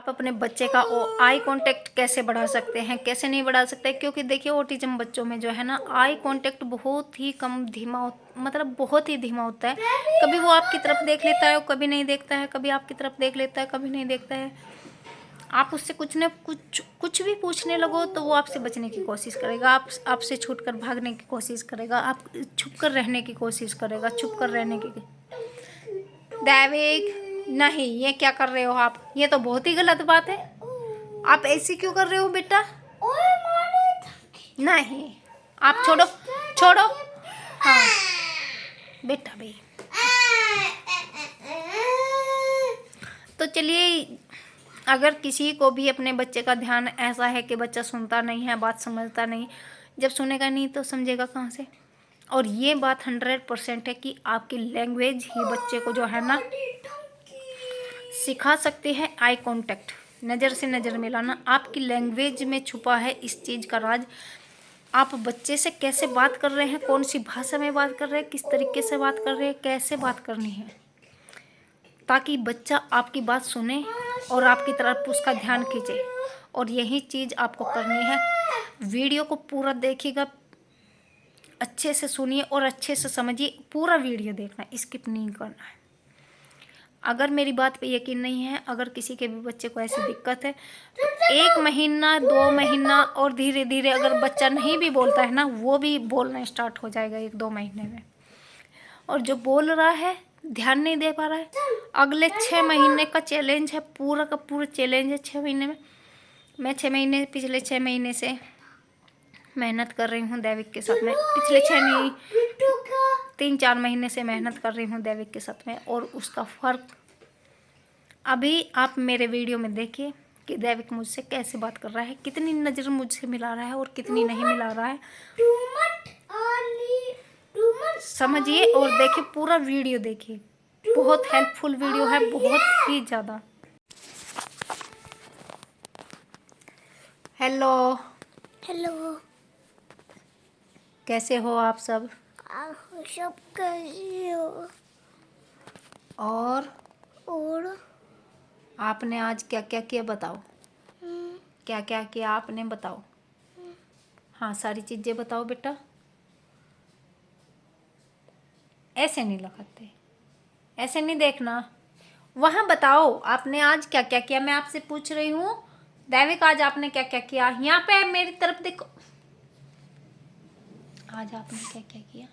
अपने बच्चे का आई कांटेक्ट कैसे बढ़ा सकते हैं, कैसे नहीं बढ़ा सकते। क्योंकि देखिए ऑटिज्म बच्चों में जो है ना आई कांटेक्ट बहुत ही कम धीमा मतलब बहुत ही धीमा होता है। कभी वो आपकी तरफ देख लेता है, कभी नहीं देखता है, कभी आपकी तरफ देख लेता है, कभी नहीं देखता है। आप उससे कुछ भी पूछने लगो तो वो आपसे बचने की कोशिश करेगा, आपसे छूटकर भागने की कोशिश करेगा, आप छुप कर रहने की कोशिश करेगा, छुप कर रहने की। दैविक नहीं, ये क्या कर रहे हो आप? ये तो बहुत ही गलत बात है। आप ऐसी क्यों कर रहे हो बेटा? नहीं, आप छोड़ो छोड़ो। हाँ बेटा भाई। तो चलिए, अगर किसी को भी अपने बच्चे का ध्यान ऐसा है कि बच्चा सुनता नहीं है, बात समझता नहीं, जब सुनेगा नहीं तो समझेगा कहाँ से। और ये बात 100% है कि आपकी लैंग्वेज ही बच्चे को जो है ना सिखा सकती है। आई कांटेक्ट, नज़र से नज़र मिलाना, आपकी लैंग्वेज में छुपा है इस चीज़ का राज। आप बच्चे से कैसे बात कर रहे हैं, कौन सी भाषा में बात कर रहे हैं, किस तरीके से बात कर रहे हैं, कैसे बात करनी है, ताकि बच्चा आपकी बात सुने और आपकी तरफ उसका ध्यान खींचे। और यही चीज़ आपको करनी है। वीडियो को पूरा देखिएगा, अच्छे से सुनिए और अच्छे से समझिए। पूरा वीडियो देखना, स्किप नहीं करना है। अगर मेरी बात पे यकीन नहीं है, अगर किसी के भी बच्चे को ऐसी दिक्कत है तो 1 महीना 2 महीना और धीरे धीरे अगर बच्चा नहीं भी बोलता है ना, वो भी बोलना स्टार्ट हो जाएगा 1-2 महीने में। और जो बोल रहा है ध्यान नहीं दे पा रहा है, अगले 6 महीने का चैलेंज है, पूरा का पूरा चैलेंज है 6 महीने में। मैं 6 महीने, पिछले 6 महीने से मेहनत कर रही हूँ दैविक के साथ में। पिछले 6 नहीं 3-4 महीने से मेहनत कर रही हूँ दैविक के साथ में। और उसका फ़र्क अभी आप मेरे वीडियो में देखिए कि दैविक मुझसे कैसे बात कर रहा है, कितनी नज़र मुझसे मिला रहा है और कितनी नहीं मिला रहा है। समझिए और देखिए, पूरा वीडियो देखिए, बहुत हेल्पफुल वीडियो है, बहुत ही ज़्यादा। हेलो हेलो, कैसे हो आप सब? सब कैसे हो? और और आपने आज क्या क्या किया बताओ? क्या क्या किया आपने बताओ? हाँ, सारी चीज़ें बताओ बेटा। ऐसे नहीं लगाते, ऐसे नहीं देखना, वहाँ बताओ आपने आज क्या क्या किया। मैं आपसे पूछ रही हूँ दैविक, आज आपने क्या क्या किया? यहाँ पे मेरी तरफ देखो, आज आपने क्या क्या किया?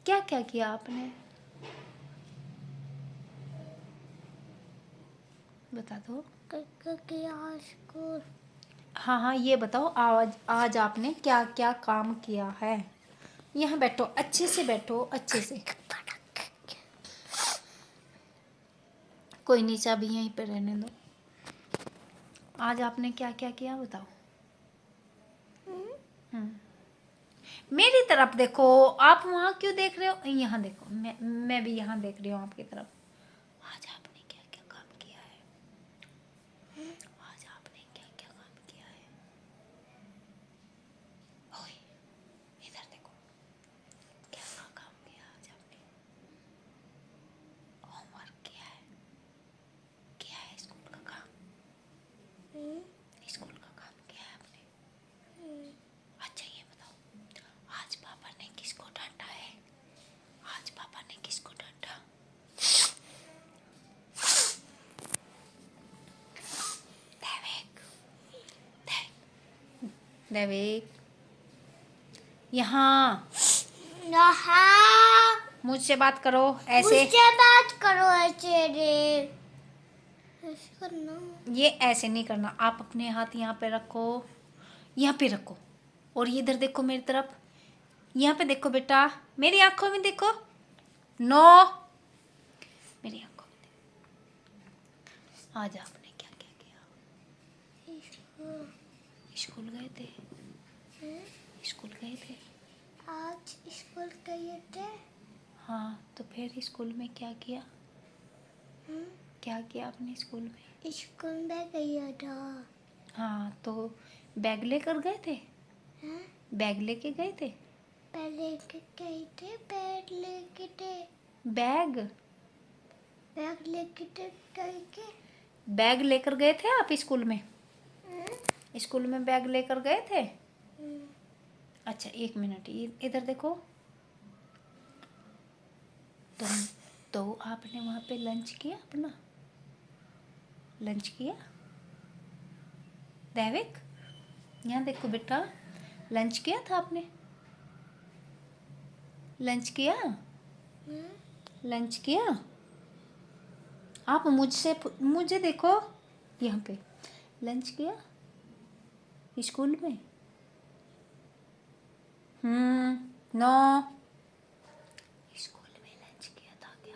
क्या क्या किया आपने? बता दो। स्कूल। हाँ हाँ, ये बताओ आज आपने क्या क्या काम किया है। यहाँ बैठो, अच्छे से बैठो, अच्छे से। कोई नहीं, चाबी यहीं पे रहने दो। आज आपने क्या क्या किया बताओ। मेरी तरफ देखो, आप वहाँ क्यों देख रहे हो? यहाँ देखो, मैं भी यहाँ देख रही हूँ आपकी तरफ। आज आपने क्या क्या काम किया है? आज आपने क्या क्या काम किया है? ओए, इधर देखो, क्या क्या काम किया आज आपने? होमवर्क किया है स्कूल का काम? स्कूल का काम किया है आपने? अच्छा ये बताओ, आज पापा ने किसको डांटा है? आज पापा ने किसको डांटा? दैविक, दैविक, यहाँ मुझसे बात करो ऐसे। मुझसे बात करो ऐसे रे। ऐसे करना। ये ऐसे नहीं करना, आप अपने हाथ यहाँ पे रखो, यहाँ पे रखो, और ये इधर देखो मेरी तरफ। यहाँ पे देखो बेटा, मेरी आंखों में देखो। नो, मेरी आंखों में देखो। आज आपने क्या क्या किया? स्कूल गए थे? स्कूल गए थे? आज स्कूल गए थे। हाँ, तो फिर स्कूल में क्या किया? क्या किया आपने स्कूल में? स्कूल में गया था। हाँ, तो बैग लेकर गए थे? बैग लेके गए थे? पहले के गए थे, बैग लेके थे। बैग बैग लेके थे गए के। बैग लेकर गए थे आप स्कूल में? स्कूल में बैग लेकर गए थे? अच्छा, 1 मिनट, इधर देखो। तो आपने वहाँ पे लंच किया अपना? लंच किया दैविक? यहाँ देखो बेटा, लंच किया था आपने? लंच किया? लंच किया? आप मुझे देखो यहाँ पे, लंच किया स्कूल में? नो। स्कूल में लंच किया था क्या?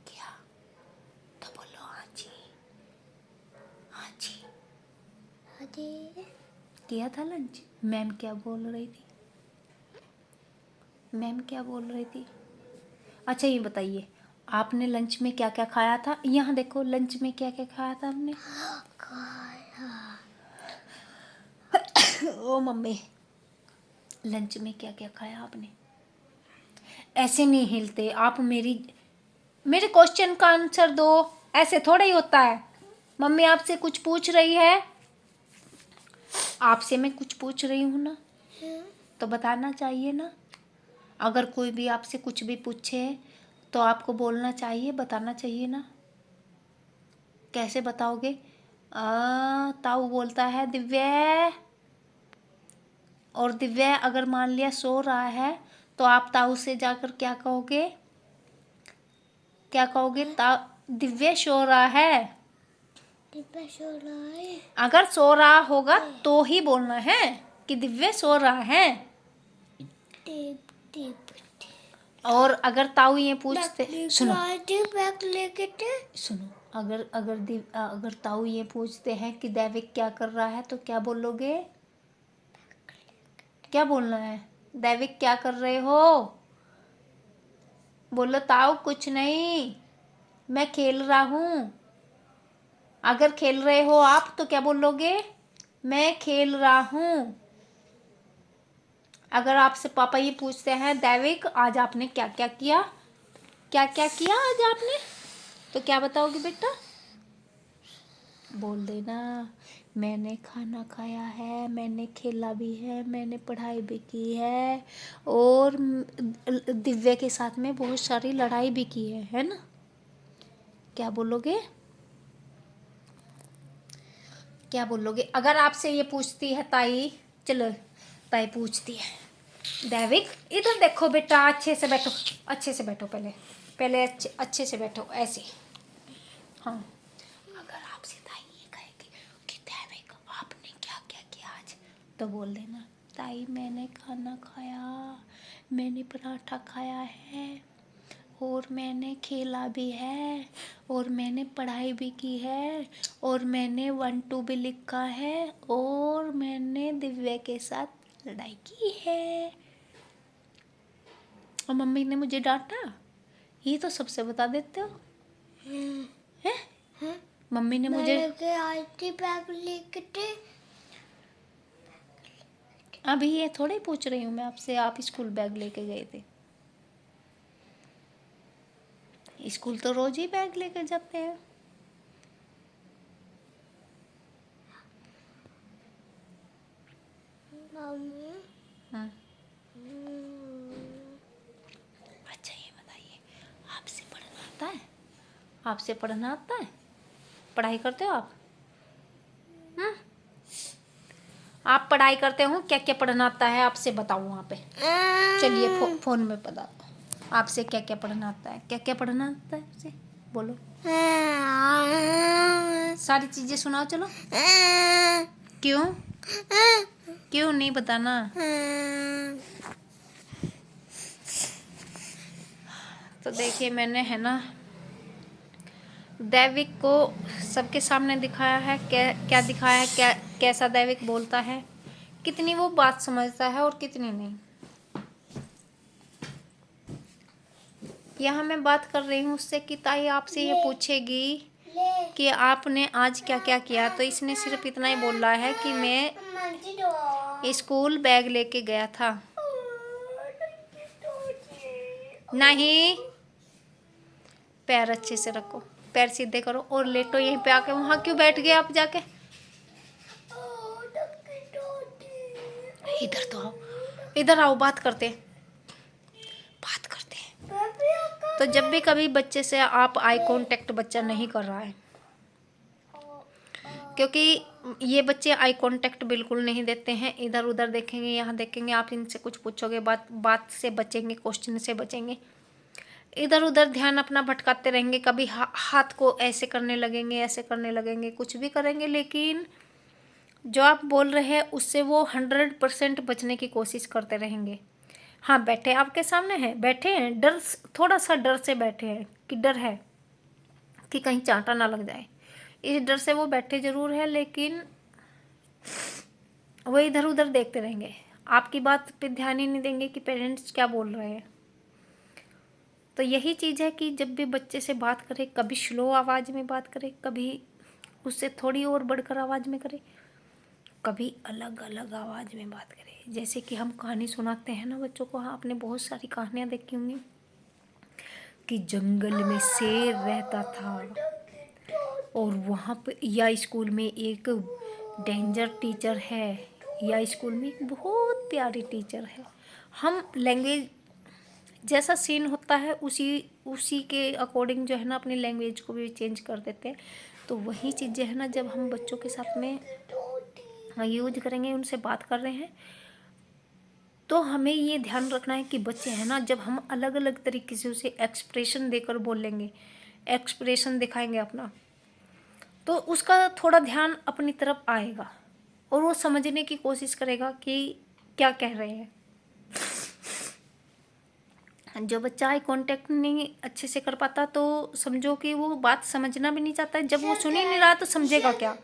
क्या? तो बोलो हाँ जी। हाँ जी, अरे किया था लंच। मैम क्या बोल रही थी? मैम क्या बोल रही थी? अच्छा ये बताइए, आपने लंच में क्या क्या खाया था? यहाँ देखो, लंच में क्या क्या खाया था आपने? ओ मम्मी, लंच में क्या क्या खाया आपने? ऐसे नहीं हिलते आप, मेरे क्वेश्चन का आंसर दो। ऐसे थोड़ा ही होता है। मम्मी आपसे कुछ पूछ रही है, आपसे मैं कुछ पूछ रही हूँ ना, तो बताना चाहिए ना। अगर कोई भी आपसे कुछ भी पूछे तो आपको बोलना चाहिए, बताना चाहिए ना। कैसे बताओगे? ताऊ बोलता है दिव्या, और दिव्या अगर मान लिया सो रहा है तो आप ताऊ से जाकर क्या कहोगे? क्या कहोगे? दिव्या सो रहा है। डिब्बा सो रहा है। अगर सो रहा होगा तो ही बोलना है कि दिव्या सो रहा है। टिप टिप और अगर ताऊ ये पूछते, सुनो बैग लेके थे। सुनो, अगर ताऊ ये पूछते हैं कि दैविक क्या कर रहा है तो क्या बोलोगे? क्या बोलना है? दैविक क्या कर रहे हो? बोलो ताऊ कुछ नहीं, मैं खेल रहा हूँ। अगर खेल रहे हो आप तो क्या बोलोगे? मैं खेल रहा हूँ। अगर आपसे पापा ये पूछते हैं दैविक आज आपने क्या क्या किया, क्या क्या किया आज आपने, तो क्या बताओगे बेटा? बोल देना मैंने खाना खाया है, मैंने खेला भी है, मैंने पढ़ाई भी की है, और दिव्या के साथ में बहुत सारी लड़ाई भी की है ना? क्या बोलोगे? क्या बोलोगे? अगर आपसे ये पूछती है ताई, चलो ताई पूछती है दैविक इधर देखो बेटा, अच्छे से बैठो, अच्छे से बैठो, पहले पहले अच्छे से बैठो ऐसे। हाँ, अगर आपसे ताई ये कहेगी कि दैविक आपने क्या क्या किया आज, तो बोल देना ताई मैंने खाना खाया, मैंने पराठा खाया है, और मैंने खेला भी है, और मैंने पढ़ाई भी की है, और मैंने 1 2 भी लिखा है, और मैंने दिव्या के साथ लड़ाई की है, और मम्मी ने मुझे डांटा। ये तो सबसे बता देते हो हैं? मम्मी ने मुझे आईटी बैग लेके थे। अभी ये थोड़े ही पूछ रही हूँ मैं आपसे, आप स्कूल बैग लेके गए थे? स्कूल तो रोज ही बैग लेके जाते हैं। मम्मी हाँ, अच्छा ये बताइए, आपसे पढ़ना आता है? आपसे पढ़ना आता है? पढ़ाई करते हो आप? आप पढ़ाई करते हो? क्या क्या पढ़ना आता है आपसे, बताओ वहाँ पे। चलिए फोन में बता, आपसे क्या क्या पढ़ना आता है? क्या क्या पढ़ना आता है आपसे, बोलो। सारी चीजें सुनाओ चलो। क्यों? क्यों नहीं बताना? तो देखिए मैंने है ना दैविक को सबके सामने दिखाया है, क्या दिखाया है, कैसा दैविक बोलता है, कितनी वो बात समझता है और कितनी नहीं। यहाँ मैं बात कर रही हूँ उससे कि ताई आपसे ये पूछेगी कि आपने आज क्या क्या किया, तो इसने सिर्फ इतना ही बोल रहा है कि मैं स्कूल बैग लेके गया था। नहीं, पैर अच्छे से रखो। पैर सीधे करो और लेटो यहीं पे आके। वहाँ क्यों बैठ गए आप जाके? इधर तो आओ, इधर आओ, बात करते हैं। तो जब भी कभी बच्चे से आप आई कांटेक्ट बच्चा नहीं कर रहा है, क्योंकि ये बच्चे आई कांटेक्ट बिल्कुल नहीं देते हैं, इधर उधर देखेंगे, यहाँ देखेंगे, आप इनसे कुछ पूछोगे, बात से बचेंगे, क्वेश्चन से बचेंगे, इधर उधर ध्यान अपना भटकाते रहेंगे, कभी हाथ को ऐसे करने लगेंगे, ऐसे करने लगेंगे, कुछ भी करेंगे, लेकिन जो आप बोल रहे हैं उससे वो 100% बचने की कोशिश करते रहेंगे। हाँ, बैठे आपके सामने हैं, बैठे हैं, डर, थोड़ा सा डर से बैठे हैं कि डर है कि कहीं चांटा ना लग जाए, इस डर से वो बैठे जरूर है, लेकिन वो इधर उधर देखते रहेंगे, आपकी बात पे ध्यान ही नहीं देंगे कि पेरेंट्स क्या बोल रहे हैं। तो यही चीज़ है कि जब भी बच्चे से बात करें, कभी स्लो आवाज़ में बात करें, कभी उससे थोड़ी और बढ़कर आवाज़ में करें, कभी अलग अलग आवाज़ में बात करें। जैसे कि हम कहानी सुनाते हैं ना बच्चों को, हाँ, आपने बहुत सारी कहानियाँ देखी होंगी कि जंगल में शेर रहता था और वहाँ पे, या स्कूल में एक डेंजर टीचर है, या स्कूल में एक बहुत प्यारी टीचर है। हम लैंग्वेज जैसा सीन होता है उसी के अकॉर्डिंग जो है ना अपनी लैंग्वेज को भी चेंज कर देते हैं। तो वही चीज़ें है ना, जब हम बच्चों के साथ में यूज करेंगे, उनसे बात कर रहे हैं, तो हमें ये ध्यान रखना है कि बच्चे हैं ना, जब हम अलग अलग तरीके से उसे एक्सप्रेशन देकर बोलेंगे, एक्सप्रेशन दिखाएंगे अपना, तो उसका थोड़ा ध्यान अपनी तरफ आएगा और वो समझने की कोशिश करेगा कि क्या कह रहे हैं। जो बच्चा आई कांटेक्ट नहीं अच्छे से कर पाता, तो समझो कि वो बात समझना भी नहीं चाहता है। जब वो सुन ही नहीं रहा तो समझेगा क्या?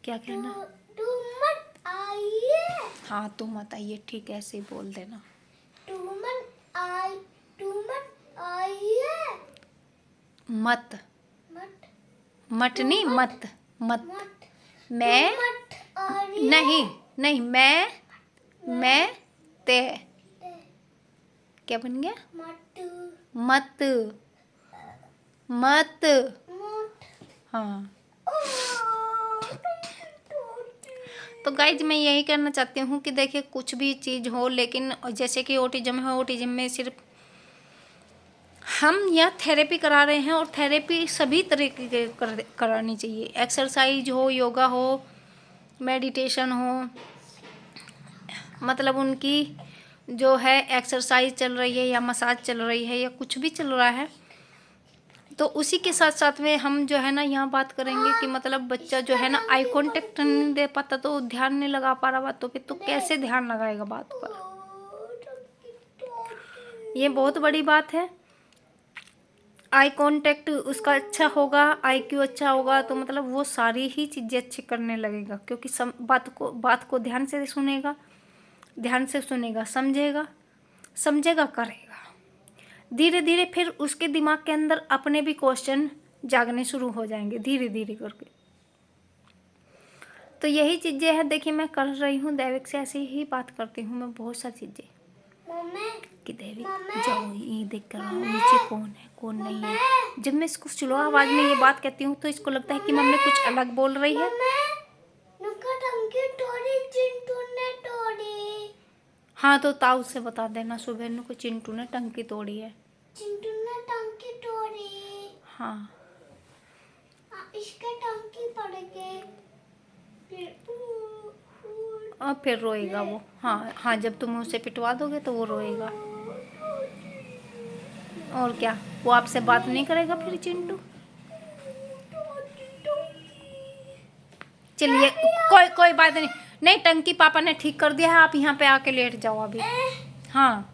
क्या कहना? मत आइए। हाँ, तुम मत आइए, ठीक है, ऐसे ही बोल देना। तू मत आइए। मत, मत मत नहीं, मत मत। मत मैं मत आइए। नहीं, मैं ते, क्या बन गया? मत मत, मत। हाँ। तो गाइज मैं यही कहना चाहती हूँ कि देखिए, कुछ भी चीज़ हो, लेकिन जैसे कि ऑटिज्म है, ऑटिज्म में सिर्फ हम यहाँ थेरेपी करा रहे हैं, और थेरेपी सभी तरीके की करानी चाहिए। एक्सरसाइज हो, योगा हो, मेडिटेशन हो, मतलब उनकी जो है एक्सरसाइज चल रही है या मसाज चल रही है या कुछ भी चल रहा है, तो उसी के साथ साथ में हम जो है ना यहाँ बात करेंगे कि मतलब बच्चा जो है ना आई कांटेक्ट नहीं दे पाता, तो ध्यान नहीं लगा पा रहा बातों पे, तो कैसे ध्यान लगाएगा बात पर? ये बहुत बड़ी बात है। आई कांटेक्ट उसका अच्छा होगा, IQ अच्छा होगा, तो मतलब वो सारी ही चीज़ें अच्छी करने लगेगा, क्योंकि बात को ध्यान से सुनेगा, समझेगा, करेगा। धीरे धीरे फिर उसके दिमाग के अंदर अपने भी क्वेश्चन जागने शुरू हो जाएंगे, धीरे धीरे करके। तो यही चीज़ें हैं। देखिए, मैं कर रही हूँ, दैविक से ऐसे ही बात करती हूँ मैं बहुत सारी चीज़ें कि दैविक जाओ, ये देख कर आओ नीचे कौन है कौन नहीं है। जब मैं इसको स्लो आवाज़ में ये बात कहती हूँ तो इसको लगता है कि मम्मी कुछ अलग बोल रही है। हाँ, तो ताऊ से बता देना सुबह को चिंटू ने टंकी तोड़ी है। हाँ, इसका टंकी पड़ गए और फिर रोएगा वो। हाँ, जब तुम उसे पिटवा दोगे तो वो रोएगा। और क्या, वो आपसे बात नहीं करेगा फिर चिंटू। चलिए, कोई बात नहीं, टंकी पापा ने ठीक कर दिया है, आप यहाँ पे आके लेट जाओ अभी। हाँ,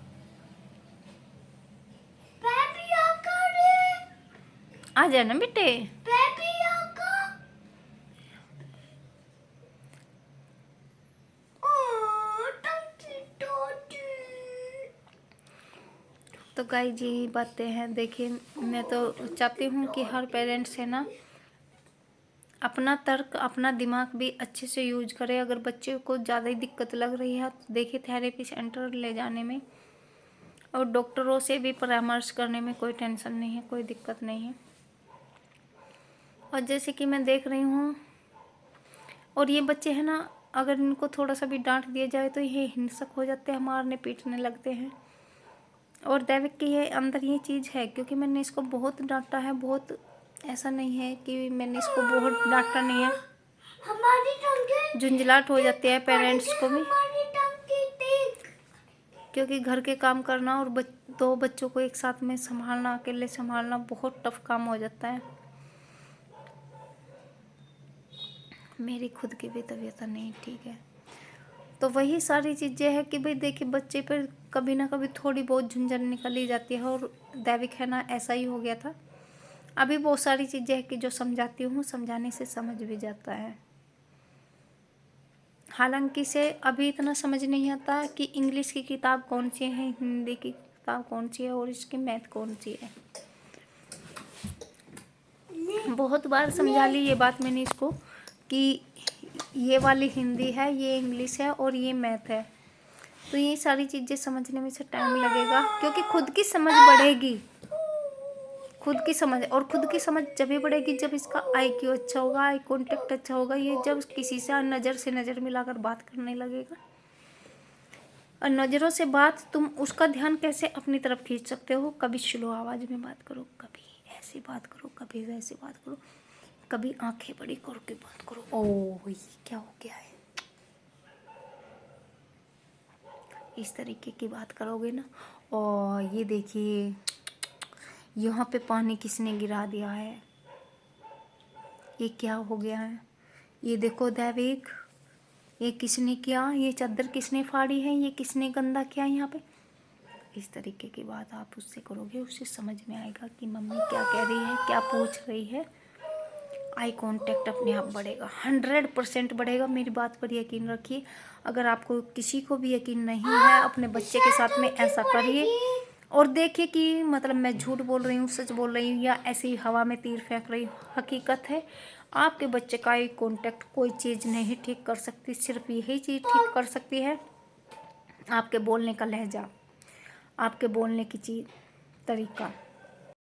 आ जाना बेटे। तो गाइस यही बातें हैं। देखिए, मैं तो चाहती हूँ कि हर पेरेंट्स है ना अपना तर्क, अपना दिमाग भी अच्छे से यूज करे। अगर बच्चे को ज़्यादा ही दिक्कत लग रही है तो देखिए थेरेपी सेंटर ले जाने में और डॉक्टरों से भी परामर्श करने में कोई टेंशन नहीं है, कोई दिक्कत नहीं है। और जैसे कि मैं देख रही हूँ, और ये बच्चे हैं ना, अगर इनको थोड़ा सा भी डांट दिया जाए तो ये हिंसक हो जाते हैं, मारने पीटने लगते हैं। और दैविक के ये अंदर ये चीज़ है, क्योंकि मैंने इसको बहुत डांटा है, बहुत, ऐसा नहीं है कि मैंने इसको बहुत डांटा नहीं है। हमारी टंकी झुंझलाहट हो जाती है पेरेंट्स को भी, हमारी टंकी देख। क्योंकि घर के काम करना और दो बच्चों को एक साथ में संभालना, अकेले संभालना बहुत टफ काम हो जाता है। मेरी खुद की भी तबीयत नहीं ठीक है, तो वही सारी चीज़ें हैं कि भाई देखिए, बच्चे पर कभी ना कभी थोड़ी बहुत झुंझन निकल ही जाती है। और दैविक है ना, ऐसा ही हो गया था। अभी बहुत सारी चीज़ें हैं कि जो समझाती हूँ, समझाने से समझ भी जाता है। हालांकि से अभी इतना समझ नहीं आता कि इंग्लिश की किताब कौन सी है, हिंदी की किताब कौन सी है और इसकी मैथ कौन सी है। बहुत बार समझा ली ये बात मैंने इसको कि ये वाली हिंदी है, ये इंग्लिश है और ये मैथ है। तो ये सारी चीज़ें समझने में से टाइम लगेगा, क्योंकि खुद की समझ बढ़ेगी, खुद की समझ। और खुद की समझ जब भी बढ़ेगी जब इसका IQ अच्छा होगा, आई कॉन्टेक्ट अच्छा होगा, ये जब किसी से नज़र मिलाकर बात करने लगेगा। और नज़रों से बात, तुम उसका ध्यान कैसे अपनी तरफ खींच सकते हो? कभी स्लो आवाज़ में बात करो, कभी ऐसी बात करो, कभी वैसी बात करो, कभी आंखें बड़ी करके बात करो। ओह, ये क्या हो गया है? इस तरीके की बात करोगे ना। और ये देखिए, यहाँ पे पानी किसने गिरा दिया है? ये क्या हो गया है? ये देखो दैविक, ये किसने किया? ये चादर किसने फाड़ी है? ये किसने गंदा किया यहाँ पे? इस तरीके की बात आप उससे करोगे, उससे समझ में आएगा कि मम्मी क्या कह रही है, क्या पूछ रही है। आई कांटेक्ट अपने आप बढ़ेगा, 100% बढ़ेगा। मेरी बात पर यकीन रखिए। अगर आपको किसी को भी यकीन नहीं है, अपने बच्चे के साथ में ऐसा करिए और देखिए कि मतलब मैं झूठ बोल रही हूँ, सच बोल रही हूँ, या ऐसे ही हवा में तीर फेंक रही हूँ। हकीकत है, आपके बच्चे का आई कांटेक्ट कोई चीज़ नहीं ठीक कर सकती। सिर्फ यही चीज़ ठीक कर सकती है आपके बोलने का लहजा, आपके बोलने की चीज़, तरीका।